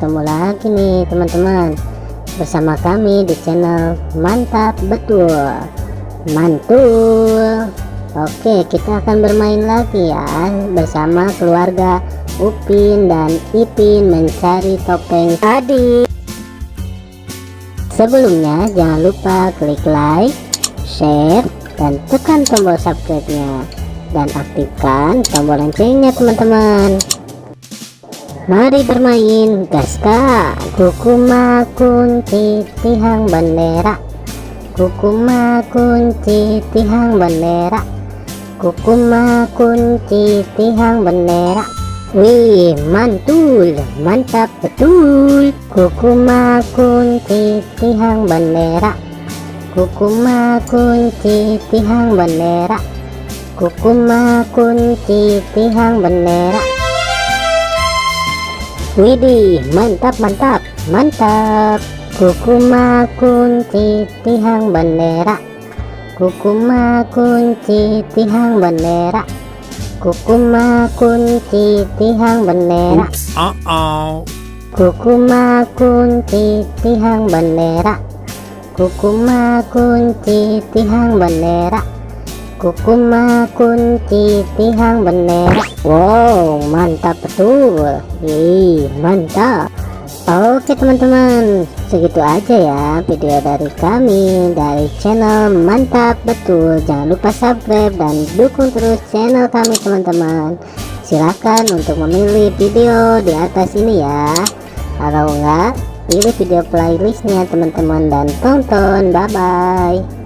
ketemu lagi nih teman-teman bersama kami di channel Mantap Betul Mantul. Oke, kita akan bermain lagi ya bersama keluarga Upin dan Ipin mencari topeng tadi. Sebelumnya jangan lupa klik like, share, dan tekan tombol subscribe-nya dan aktifkan tombol loncengnya teman-teman. Mari bermain, gaskan. Kukuma kunci tihang bendera, kukuma kunci tihang bendera, kukuma kunci tihang bendera. Wih, mantul, mantap betul. Kukuma kunci tihang bendera, kukuma kunci tihang bendera, kukuma kunci tihang bendera. Widih, mantap mantap mantap. Kukuma kunci tihang bendera, kukuma kunci tihang bendera, kukuma kunci tihang bendera. Kukuma kunci tihang bendera, kukuma kunci tihang bendera, kukuma kunci tihang bendera. Wow, mantap betul. Mantap. Oke teman-teman, segitu aja ya video dari kami dari channel Mantap Betul. Jangan lupa subscribe dan dukung terus channel kami teman-teman. Silahkan untuk memilih video di atas ini ya. Kalau enggak, pilih video playlistnya teman-teman dan tonton. Bye bye.